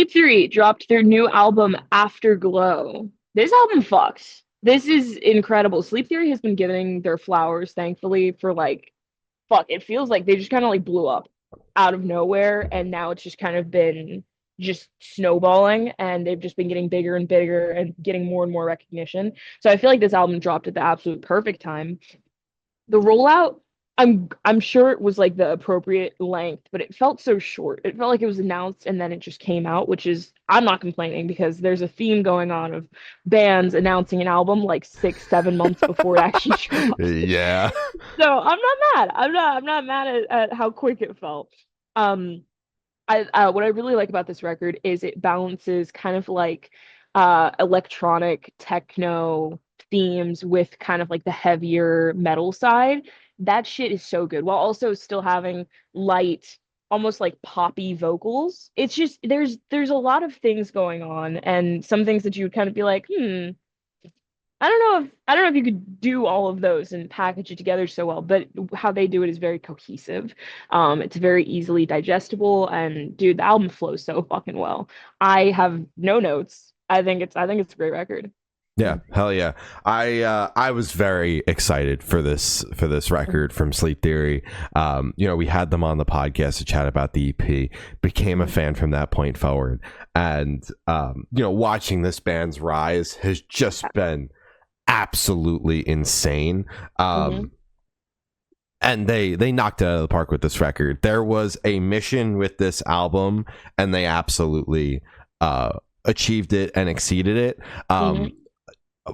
Sleep Theory dropped their new album Afterglow. This album fucks. This is incredible. Sleep Theory has been getting their flowers, thankfully, for like fuck. It feels like they just kind of like blew up out of nowhere, and now it's just kind of been just snowballing, and they've just been getting bigger and bigger and getting more and more recognition. So I feel like this album dropped at the absolute perfect time. The rollout, I'm sure it was like the appropriate length, but it felt so short. It felt like it was announced and then it just came out, which is I'm not complaining because there's a theme going on of bands announcing an album like 6, 7 months before it actually drops. Yeah. So I'm not mad. I'm not mad at how quick it felt. Um, I what I really like about this record is it balances kind of like electronic techno themes with kind of like the heavier metal side. That shit is so good while also still having light, almost like poppy vocals. It's just there's a lot of things going on and some things that you would kind of be like, I don't know if you could do all of those and package it together so well, but how they do it is very cohesive. It's very easily digestible, and dude, the album flows so fucking well. I have no notes. I think it's a great record. Yeah, hell yeah. I was very excited for this record from Sleep Theory. We had them on the podcast to chat about the EP, became a fan from that point forward. And watching this band's rise has just been absolutely insane. And they knocked it out of the park with this record. There was a mission with this album, and they absolutely achieved it and exceeded it.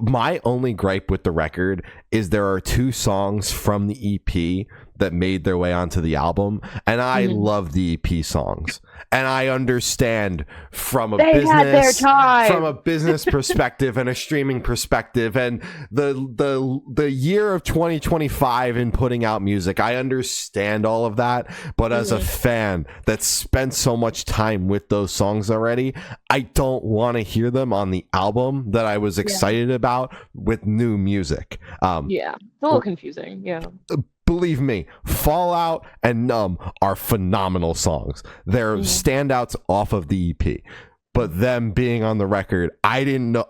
My only gripe with the record is there are two songs from the EP that made their way onto the album, and I love the EP songs, and I understand from a business perspective and a streaming perspective and the year of 2025 in putting out music. I understand all of that, but as a fan that spent so much time with those songs already, I don't want to hear them on the album that I was excited about with new music. It's a little confusing. Believe me, Fallout and Numb are phenomenal songs. They're standouts off of the EP. But them being on the record, I didn't know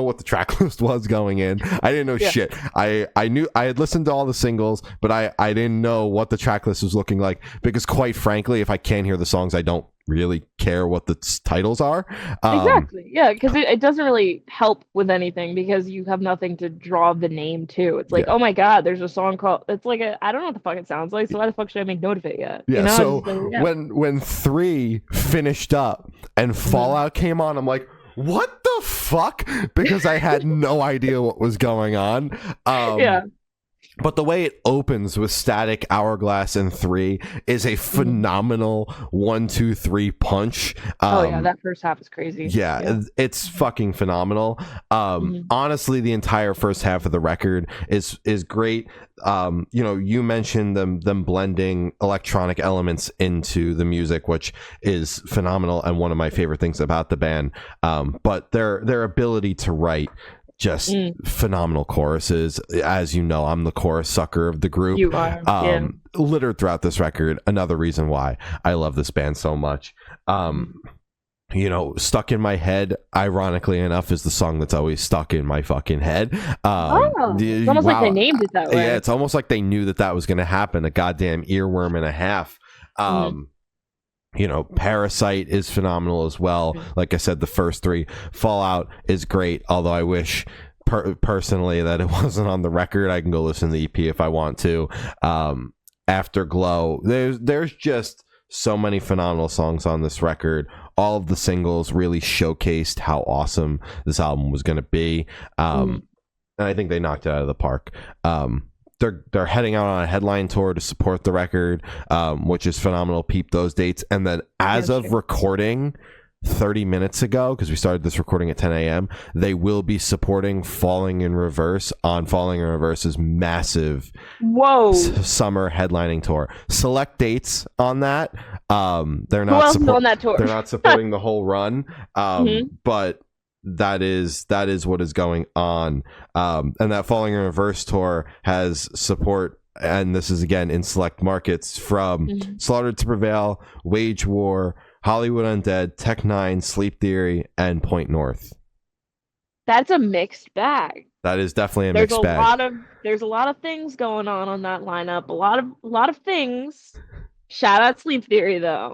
what the track list was going in. I didn't know shit. I knew I had listened to all the singles, but I didn't know what the track list was looking like, because quite frankly, if I can't hear the songs, I don't really care what the titles are. Exactly. Yeah, because it doesn't really help with anything because you have nothing to draw the name to. It's like, oh my God, there's a song called. It's like I don't know what the fuck it sounds like. So why the fuck should I make note of it yet? Yeah. You know? So like, when 3 finished up and Fallout came on, I'm like, what the fuck? Because I had no idea what was going on. But the way it opens with Static, Hourglass, and 3 is a phenomenal 1, 2, 3 punch. That first half is crazy. It's fucking phenomenal. Honestly, the entire first half of the record is great. You mentioned them blending electronic elements into the music, which is phenomenal and one of my favorite things about the band. But their ability to write just phenomenal choruses. As you know, I'm the chorus sucker of the group. You are. Littered throughout this record. Another reason why I love this band so much. Stuck in My Head, ironically enough, is the song that's always stuck in my fucking head. It's almost like they named it that way. Yeah, it's almost like they knew that was going to happen. A goddamn earworm and a half. Parasite is phenomenal as well. Like I said, the first 3. Fallout is great, although I wish personally that it wasn't on the record. I can go listen to the EP if I want to. Afterglow, there's just so many phenomenal songs on this record. All of the singles really showcased how awesome this album was going to be. And I think they knocked it out of the park. They're heading out on a headline tour to support the record, which is phenomenal. Peep those dates. And then as of recording 30 minutes ago, because we started this recording at 10 a.m., they will be supporting Falling in Reverse on Falling in Reverse's massive summer headlining tour. Select dates on that. They're not on that tour? They're not supporting the whole run, but that is what is going on. And that Falling in Reverse tour has support, and this is again in select markets, from Slaughtered to Prevail, Wage War, Hollywood Undead, Tech Nine, Sleep Theory, and Point North. That's a mixed bag. That is definitely a There's a mixed bag. lot of there's a lot of things going on that lineup. A lot of things. Shout out Sleep Theory though.